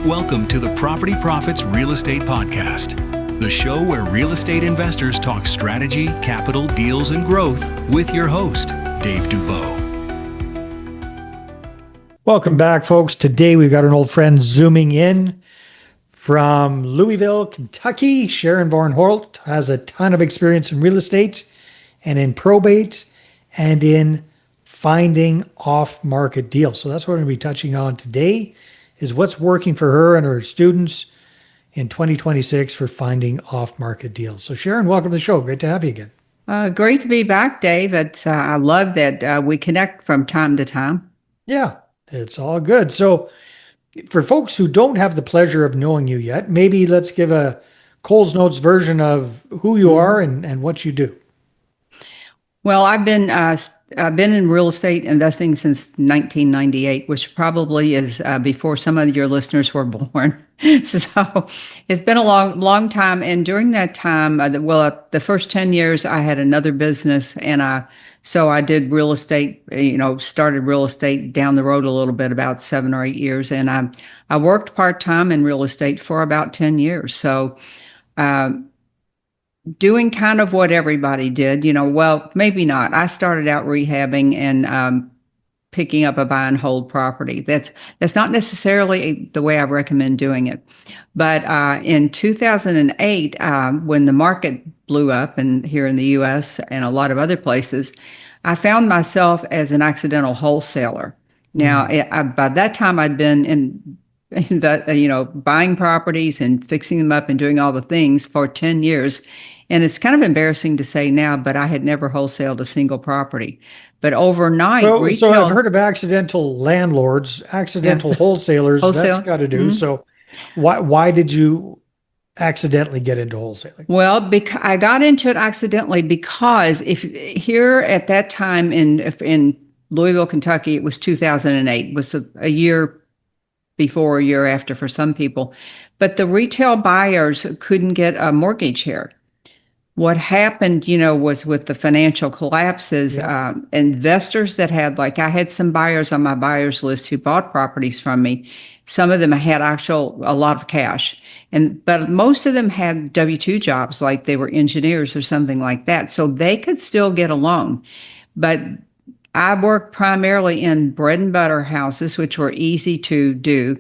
Welcome to the Property Profits Real Estate Podcast, the show where real estate investors talk strategy, capital, deals, and growth with your host, Dave Dubeau. Welcome back, folks. Today we've got an old friend zooming in from Louisville, Kentucky. Sharon Vornholt has a ton of experience in real estate and in probate and in finding off-market deals. So that's what we're going to be touching on today, is what's working for her and her students in 2026 for finding off-market deals. So Sharon, welcome to the show. Great to have you again. Great to be back, Dave. I love that we connect from time to time. Yeah, it's all good. So for folks who don't have the pleasure of knowing you yet, maybe let's give a Coles Notes version of who you are and what you do. Well, I've been in real estate investing since 1998, which probably is before some of your listeners were born. So it's been a long time. And during that time, the first 10 years, I had another business, and so I did real estate. Started real estate down the road a little bit, about 7 or 8 years, and I worked part-time in real estate for about 10 years. So. Doing kind of what everybody did, well, maybe not. I started out rehabbing and picking up a buy and hold property. That's not necessarily the way I recommend doing it. But in 2008, when the market blew up, and here in the U.S. and a lot of other places, I found myself as an accidental wholesaler. Now, by that time, I'd been in buying properties and fixing them up and doing all the things for 10 years. And it's kind of embarrassing to say now, but I had never wholesaled a single property. But overnight, retail... So I've heard of accidental landlords, accidental wholesalers. That's got to do. Mm-hmm. So why did you accidentally get into wholesaling? Well, I got into it accidentally because here at that time in Louisville, Kentucky, it was 2008. It was a year before, a year after for some people. But the retail buyers couldn't get a mortgage here. What happened, was with the financial collapses, investors that had, I had some buyers on my buyers list who bought properties from me. Some of them had a lot of cash, but most of them had W-2 jobs, like they were engineers or something like that. So they could still get a loan. But I worked primarily in bread and butter houses, which were easy to do.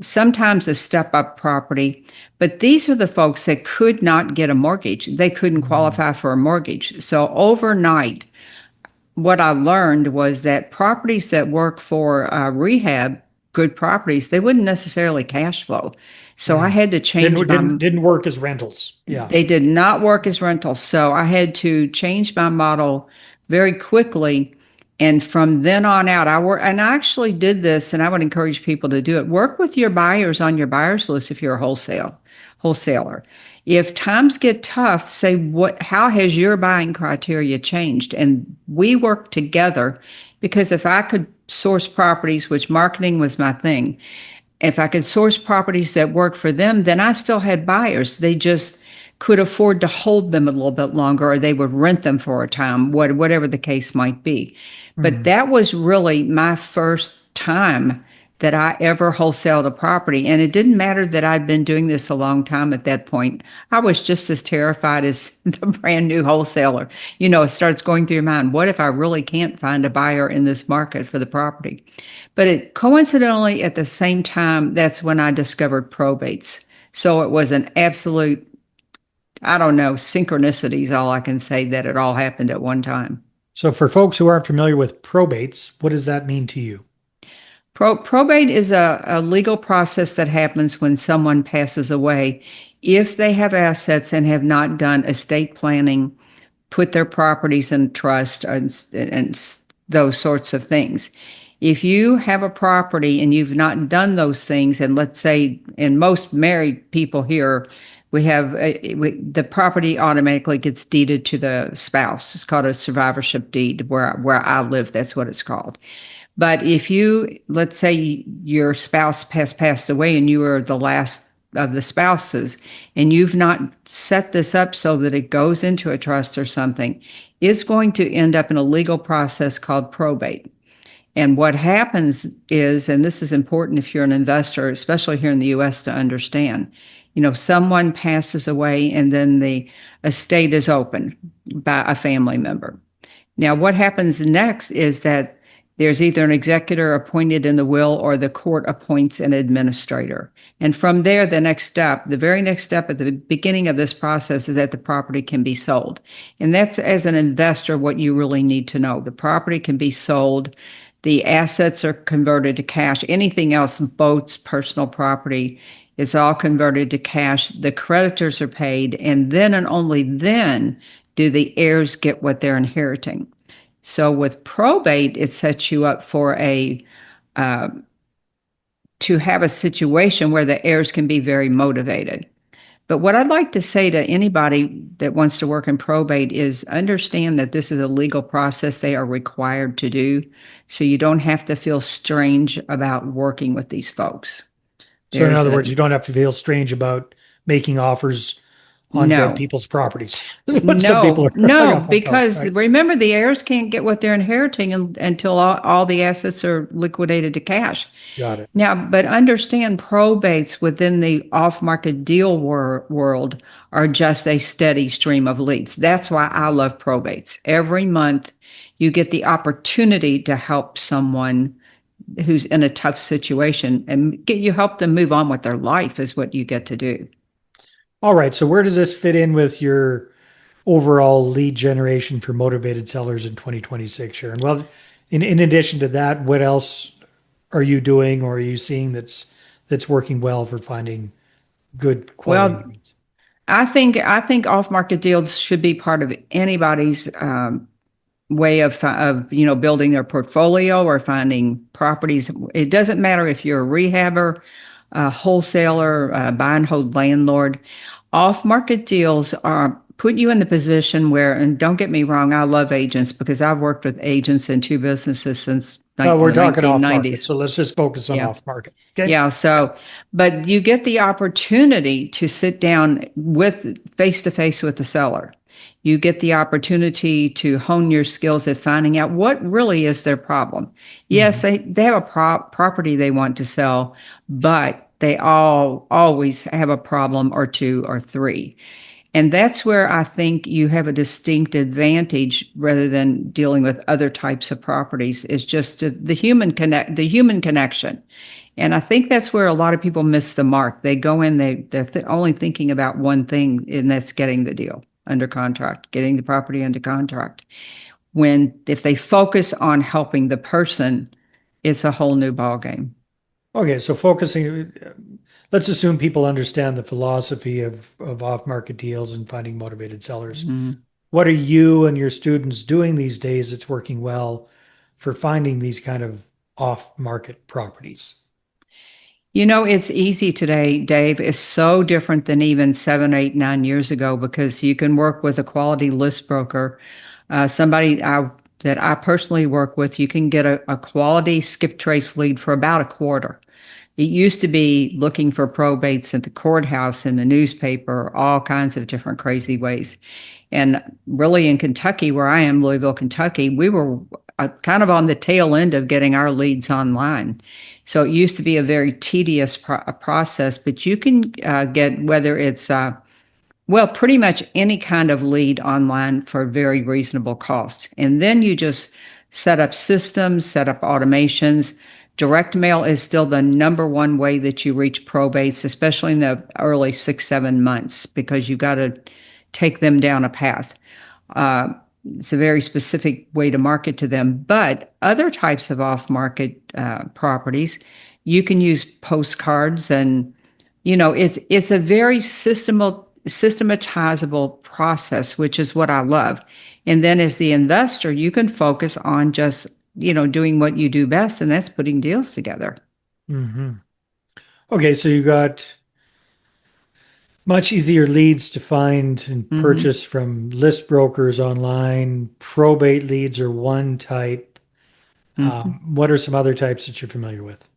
Sometimes a step-up property, but these are the folks that could not get a mortgage. They couldn't qualify for a mortgage. So overnight, what I learned was that properties that work for rehab, good properties, they wouldn't necessarily cash flow. So I had to change. Didn't work as rentals. Yeah, they did not work as rentals. So I had to change my model very quickly. And from then on out, I actually did this, and I would encourage people to do it. Work with your buyers on your buyers list if you're a wholesaler. If times get tough, say, how has your buying criteria changed? And we work together, because if I could source properties, which marketing was my thing, if I could source properties that worked for them, then I still had buyers. They just could afford to hold them a little bit longer, or they would rent them for a time, whatever the case might be. But that was really my first time that I ever wholesaled a property. And it didn't matter that I'd been doing this a long time at that point. I was just as terrified as the brand new wholesaler. It starts going through your mind, what if I really can't find a buyer in this market for the property? But coincidentally, at the same time, that's when I discovered probates. So it was an absolute, synchronicity is all I can say, that it all happened at one time. So for folks who aren't familiar with probates, what does that mean to you? Probate is a legal process that happens when someone passes away. If they have assets and have not done estate planning, put their properties in trust, and those sorts of things. If you have a property and you've not done those things, and let's say, in most married people here, we have the property automatically gets deeded to the spouse. It's called a survivorship deed. Where I live, that's what it's called. But if let's say your spouse has passed away and you are the last of the spouses, and you've not set this up so that it goes into a trust or something, it's going to end up in a legal process called probate. And what happens is, and this is important if you're an investor, especially here in the US, to understand, someone passes away and then the estate is opened by a family member. Now, what happens next is that there's either an executor appointed in the will or the court appoints an administrator. And from there, the very next step at the beginning of this process is that the property can be sold. And that's, as an investor, what you really need to know. The property can be sold. The assets are converted to cash. Anything else, boats, personal property, is all converted to cash. The creditors are paid. And then and only then do the heirs get what they're inheriting. So with probate, it sets you up for to have a situation where the heirs can be very motivated. But what I'd like to say to anybody that wants to work in probate is understand that this is a legal process they are required to do. So you don't have to feel strange about working with these folks. So in other words, you don't have to feel strange about making offers on dead people's properties. No, because remember, the heirs can't get what they're inheriting until all the assets are liquidated to cash. Got it. Now, but understand, probates within the off-market deal world are just a steady stream of leads. That's why I love probates. Every month, you get the opportunity to help someone who's in a tough situation, and you help them move on with their life is what you get to do. All right. So where does this fit in with your overall lead generation for motivated sellers in 2026, Sharon? Well, in addition to that, what else are you doing or are you seeing that's working well for finding good quality leads? I think off-market deals should be part of anybody's way of building their portfolio or finding properties. It doesn't matter if you're a rehabber, a wholesaler, a buy and hold landlord. Off-market deals put you in the position where, and don't get me wrong, I love agents because I've worked with agents in two businesses since we're talking 1990s. off-market, so let's just focus on off-market. Okay. Yeah. So, but you get the opportunity to sit down face-to-face with the seller. You get the opportunity to hone your skills at finding out what really is their problem. Yes, they have a property they want to sell, but they always have a problem or two or three. And that's where I think you have a distinct advantage rather than dealing with other types of properties, is just the human connection. And I think that's where a lot of people miss the mark. They go in, they're only thinking about one thing, and that's getting the deal under contract, getting the property under contract. If they focus on helping the person, it's a whole new ballgame. Okay, so let's assume people understand the philosophy of off-market deals and finding motivated sellers. Mm-hmm. What are you and your students doing these days that's working well for finding these kind of off-market properties? It's easy today, Dave. It's so different than even 7, 8, 9 years ago because you can work with a quality list broker, somebody that I personally work with. You can get a quality skip trace lead for about $25. It used to be looking for probates at the courthouse, in the newspaper, all kinds of different crazy ways. And really in Kentucky, where I am, Louisville, Kentucky, we were kind of on the tail end of getting our leads online. So it used to be a very tedious process, but you can get, whether it's, pretty much any kind of lead online for a very reasonable cost. And then you just set up systems, set up automations. Direct mail is still the number one way that you reach probates, especially in the early 6, 7 months, because you got to take them down a path. It's a very specific way to market to them. But other types of off-market properties, you can use postcards, and it's a very systematizable process, which is what I love. And then as the investor, you can focus on just doing what you do best, and that's putting deals together. Mm-hmm. Okay, so you got much easier leads to find and purchase from list brokers online. Probate leads are one type. What are some other types that you're familiar with?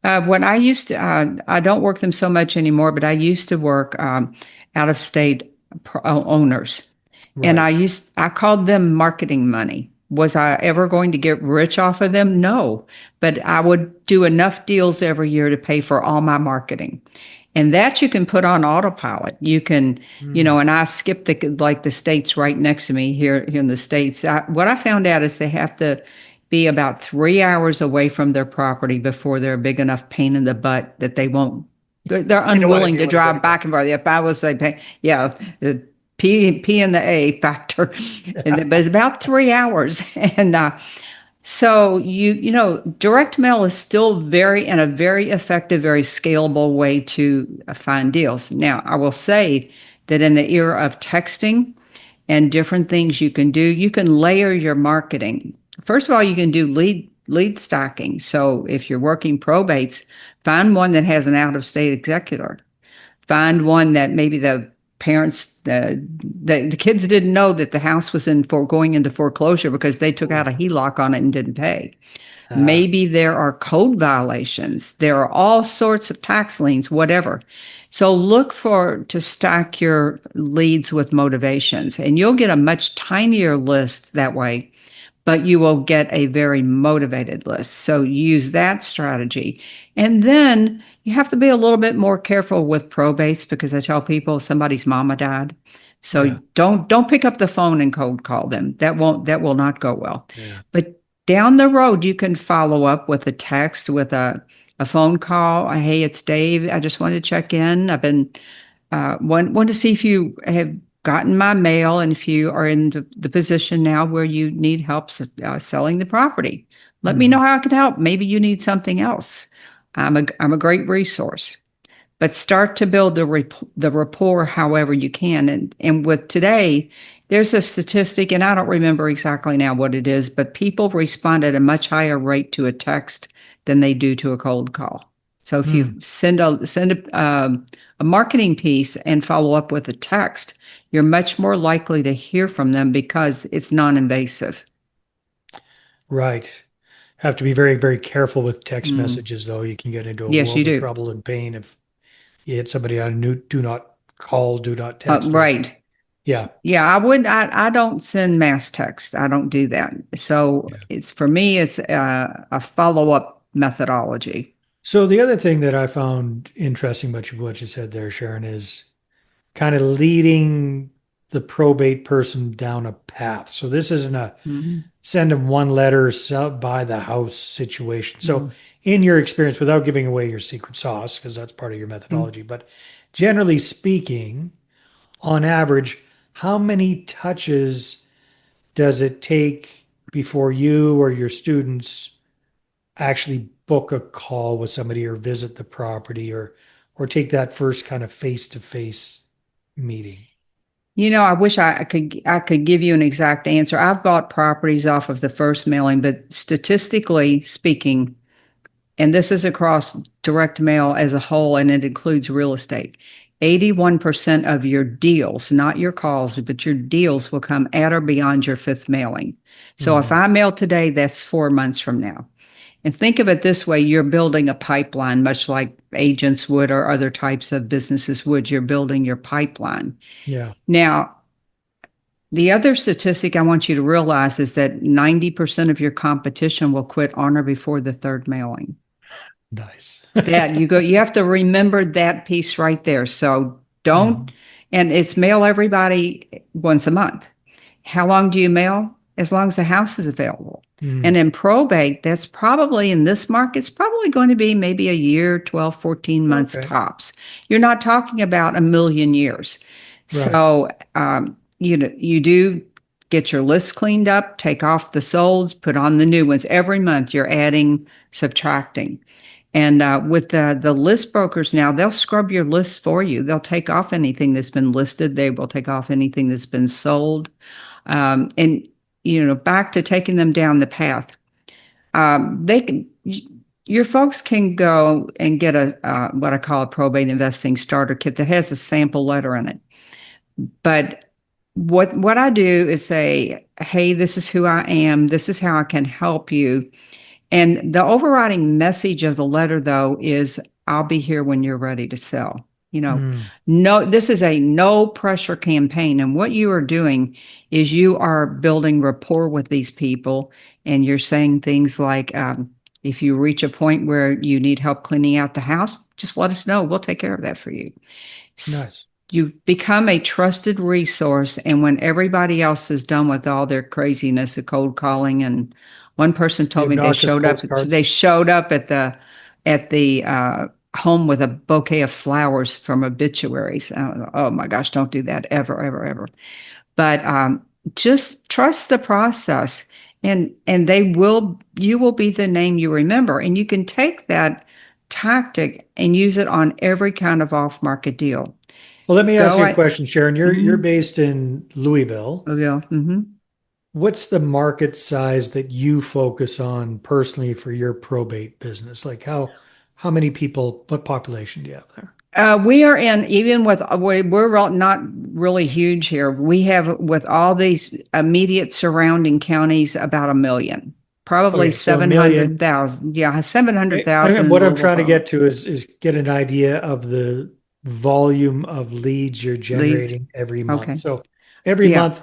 When I used to, I don't work them so much anymore, but I used to work out-of-state owners. Right. And I called them marketing money. Was I ever going to get rich off of them? No, but I would do enough deals every year to pay for all my marketing. And that you can put on autopilot. You can, and I skipped the states right next to me here in the States. What I found out is they have to be about 3 hours away from their property before they're a big enough pain in the butt that they're unwilling to drive back and forth. If I was like, the P and the A factor, but it's about 3 hours. And so direct mail is still a very effective, very scalable way to find deals. Now, I will say that in the era of texting and different things you can do, you can layer your marketing. First of all, you can do lead stacking. So if you're working probates, find one that has an out-of-state executor. Find one that maybe the parents, the kids didn't know that the house was going into foreclosure because they took out a HELOC on it and didn't pay. Maybe there are code violations. There are all sorts of tax liens, whatever. So look to stack your leads with motivations, and you'll get a much tinier list that way, but you will get a very motivated list. So use that strategy. And then you have to be a little bit more careful with probates, because I tell people somebody's mama died. So don't pick up the phone and cold call them. That will not go well. Yeah. But down the road, you can follow up with a text, with a phone call. Hey, it's Dave. I just wanted to check in. I've been want to see if you have gotten my mail, and if you are in the position now where you need help selling the property, let me know how I can help. Maybe you need something else. I'm a great resource. But start to build the rapport however you can. And with today, there's a statistic, and I don't remember exactly now what it is, but people respond at a much higher rate to a text than they do to a cold call. So if you send a marketing piece and follow up with a text, you're much more likely to hear from them because it's non-invasive. Right. Have to be very, very careful with text messages, though. You can get into a world of trouble and pain if you hit somebody on do not call, do not text. Right. Yeah. Yeah, I don't send mass text. I don't do that. So for me, it's a follow-up methodology. So the other thing that I found interesting about what you said there, Sharon, is kind of leading the probate person down a path. So this isn't a send them one letter, buy the house situation. So in your experience, without giving away your secret sauce, because that's part of your methodology, but generally speaking, on average, how many touches does it take before you or your students actually book a call with somebody or visit the property or take that first kind of face-to-face meeting? I wish I could give you an exact answer. I've bought properties off of the first mailing, but statistically speaking, and this is across direct mail as a whole, and it includes real estate, 81% of your deals, not your calls, but your deals will come at or beyond your fifth mailing. So if I mail today, that's 4 months from now. And think of it this way, you're building a pipeline, much like agents would or other types of businesses would. You're building your pipeline. Yeah. Now, the other statistic I want you to realize is that 90% of your competition will quit on or before the third mailing. Nice. You have to remember that piece right there. So and it's mail everybody once a month. How long do you mail? As long as the house is available. And in probate, that's probably in this market, it's probably going to be maybe a year, 12, 14 months tops. You're not talking about a million years. Right. So, you do get your list cleaned up, take off the solds, put on the new ones. Every month you're adding, subtracting. And with the list brokers now, they'll scrub your list for you. They'll take off anything that's been listed. They will take off anything that's been sold. And back to taking them down the path. Your folks can go and get what I call a Probate Investing Starter Kit that has a sample letter in it. But what I do is say, hey, this is who I am. This is how I can help you. And the overriding message of the letter, though, is I'll be here when you're ready to sell. Mm. No, this is a no pressure campaign. And what you are doing is you are building rapport with these people, and you're saying things like, if you reach a point where you need help cleaning out the house, just let us know. We'll take care of that for you. Nice. You become a trusted resource. And when everybody else is done with all their craziness of cold calling, and one person The told me obnoxious they postcards. showed up at the home with a bouquet of flowers from obituaries. Oh my gosh, don't do that ever, ever, ever. But just trust the process, and you will be the name you remember. And you can take that tactic and use it on every kind of off market deal. Well, let me ask Go you a at question, Sharon. You're mm-hmm. based in Louisville. Oh, yeah. Mm-hmm. What's the market size that you focus on personally for your probate business? Like how many people, what population do you have there? We are in, even with, not really huge here. We have, with all these immediate surrounding counties, about 1 million, probably Okay, so 1 million. 700,000. Yeah, 700,000 in What I'm Louisville trying to get to is get an idea of the volume of leads you're leads. generating every month. Okay. So every Yeah. month,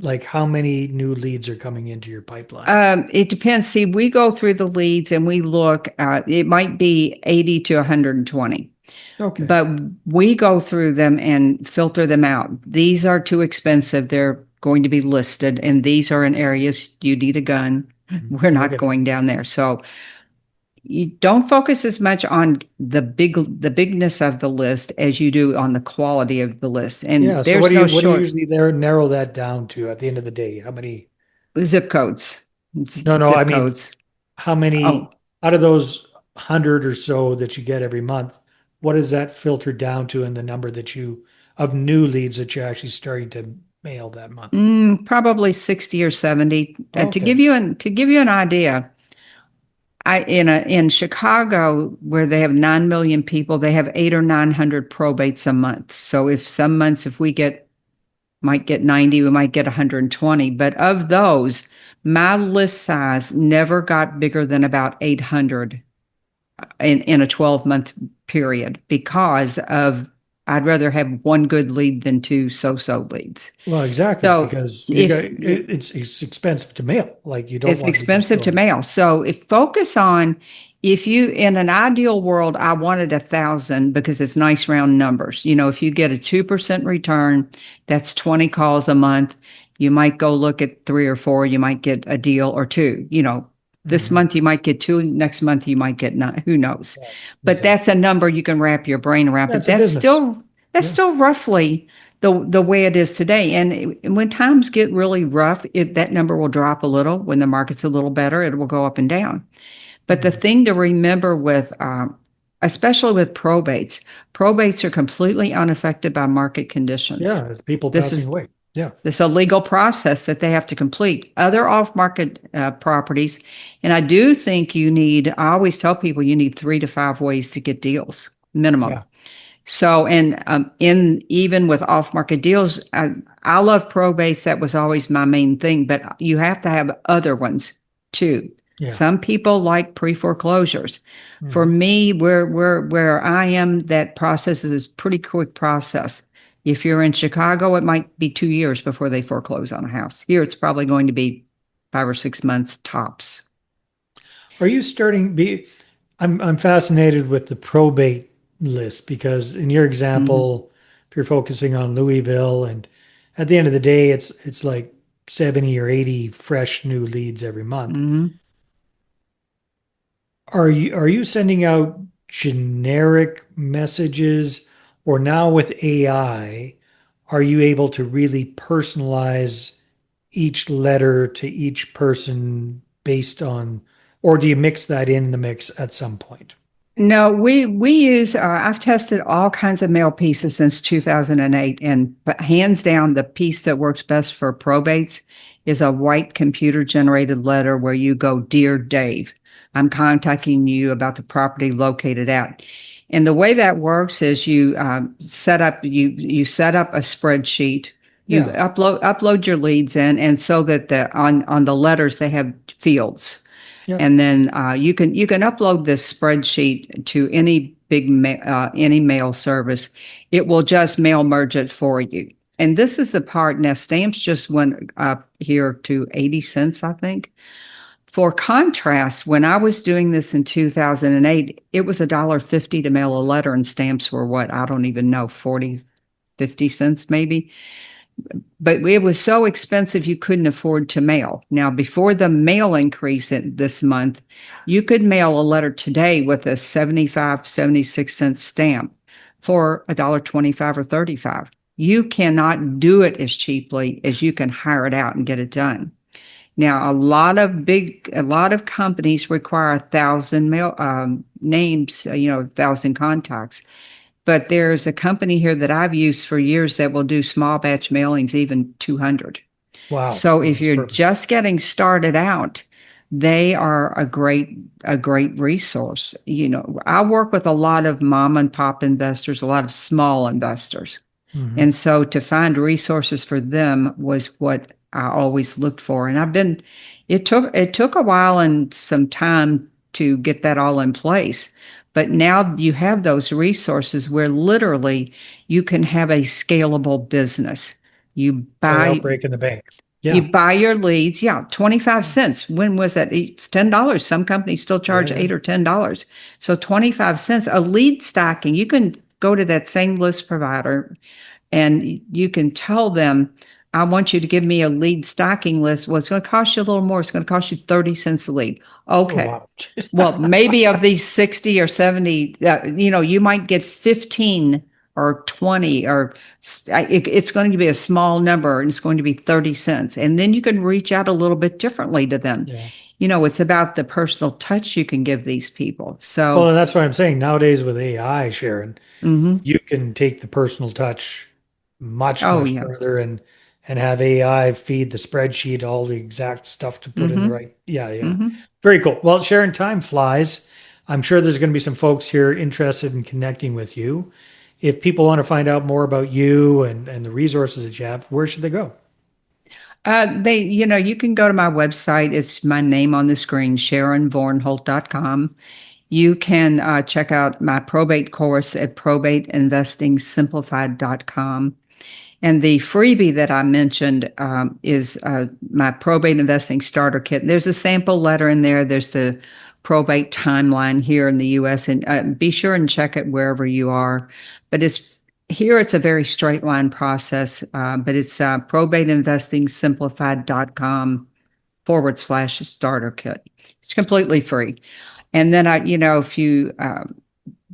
like how many new leads are coming into your pipeline? It depends. See, we go through the leads and we look, it might be 80 to 120. Okay. But we go through them and filter them out. These are too expensive. They're going to be listed, and these are in areas you need a gun. We're not Okay. going down there. So you don't focus as much on the bigness of the list as you do on the quality of the list. And Yeah. So there's no what do you short usually there narrow that down to at the end of the day? How many? zip codes. No, I Zip mean, codes. how Oh, many out of those 100 or so that you get every month, what does that filter down to in the number that you of new leads that you're actually starting to mail that month? probably 60 or 70. Okay. To give you an idea, in Chicago, where they have 9 million people, they have 800 or 900 probates a month. So if some months, if we might get 90, we might get 120. But of those, my list size never got bigger than about 800 in a 12-month period, because of I'd rather have one good lead than two so-so leads. Well, exactly, So because if it's expensive to mail. Like you don't it's want to just expensive go to and mail. So if focus on, if you, in an ideal world, I wanted 1,000 because it's nice round numbers. If you get a 2% return, that's 20 calls a month. You might go look at 3 or 4. You might get a deal or two. This Mhm. month you might get two. Next month you might get none. Who knows? Yeah, But exactly. that's a number you can wrap your brain around. But That's a business. that's Yeah. still roughly the way it is today. And when times get really rough, that number will drop a little. When the market's a little better, it will go up and down. But the Mhm. thing to remember with, especially with probates are completely unaffected by market conditions. Yeah, it's people This passing is away. Yeah. this a legal process that they have to complete. Other off-market properties, and I do think you need. I always tell people you need 3 to 5 ways to get deals minimum. Yeah. So, and in even with off-market deals, I love probates. That was always my main thing, but you have to have other ones too. Yeah. Some people like pre-foreclosures. For Mhm. me, where I am, that process is a pretty quick process. If you're in Chicago, it might be 2 years before they foreclose on a house. Here, it's probably going to be 5 or 6 months tops. Are you starting be I'm fascinated with the probate list because in your Hmm. example, if you're focusing on Louisville and at the end of the day it's like 70 or 80 fresh new leads every month. Hmm. Are you sending out generic messages or now with AI, are you able to really personalize each letter to each person based on, or do you mix that in the mix at some point? No, we use. I've tested all kinds of mail pieces since 2008, and but hands down, the piece that works best for probates is a white computer generated letter where you go, "Dear Dave, I'm contacting you about the property located at." And the way that works is you set up a spreadsheet. You Yeah, upload your leads in, and so that on the letters they have fields. yeah, And then you can upload this spreadsheet to any any mail service. It will just mail merge it for you. And this is the part, now stamps just went up here to 80 cents, I think. For contrast, when I was doing this in 2008, it was $1.50 to mail a letter, and stamps were what? I don't even know, 40, 50 cents maybe. But it was so expensive you couldn't afford to mail. Now, before the mail increase this month, you could mail a letter today with a 75, 76-cent stamp for $1.25 or $35. You cannot do it as cheaply as you can hire it out and get it done. Now, a lot of companies require 1,000 names, 1,000 contacts. But there's a company here that I've used for years that will do small batch mailings, even 200. Wow. So if you're perfect. just getting started out, they are a great resource. I work with a lot of mom and pop investors, a lot of small investors. Mm-hmm. And so to find resources for them was what I always looked for. And it took a while and some time to get that all in place. But now you have those resources where literally you can have a scalable business. You Without breaking the bank. Yeah. You buy your leads. Yeah. 25 cents. When was that? It's $10. Some companies still charge $8 or $10. So 25 cents, a lead stacking. You can go to that same list provider and you can tell them, I want you to give me a lead stocking list. Well, it's going to cost you a little more. It's going to cost you 30 cents a lead. Okay. Oh, wow. Well, maybe of these 60 or 70, you might get 15 or 20, or it's going to be a small number and it's going to be 30 cents. And then you can reach out a little bit differently to them. Yeah. It's about the personal touch you can give these people. So, well, and that's what I'm saying. Nowadays with AI, Sharon, you can take the personal touch much further and have AI feed the spreadsheet all the exact stuff to put in the right. Yeah. Very cool. Well, Sharon, time flies. I'm sure there's going to be some folks here interested in connecting with you. If people want to find out more about you and the resources that you have, where should they go? You can go to my website. It's my name on the screen, SharonVornholt.com. You can check out my probate course at probateinvestingsimplified.com. And the freebie that I mentioned is my Probate Investing Starter Kit. There's a sample letter in there. There's the probate timeline here in the U.S. And be sure and check it wherever you are. But it's a very straight line process. But it's probateinvestingsimplified.com/starter kit. It's completely free. And then if you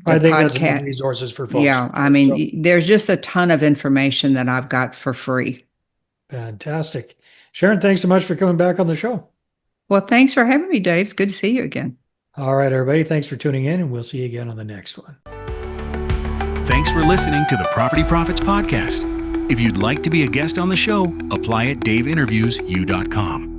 I think that's good resources for folks. Yeah, I mean, there's just a ton of information that I've got for free. Fantastic. Sharon, thanks so much for coming back on the show. Well, thanks for having me, Dave. It's good to see you again. All right, everybody. Thanks for tuning in, and we'll see you again on the next one. Thanks for listening to the Property Profits Podcast. If you'd like to be a guest on the show, apply at daveinterviews.com.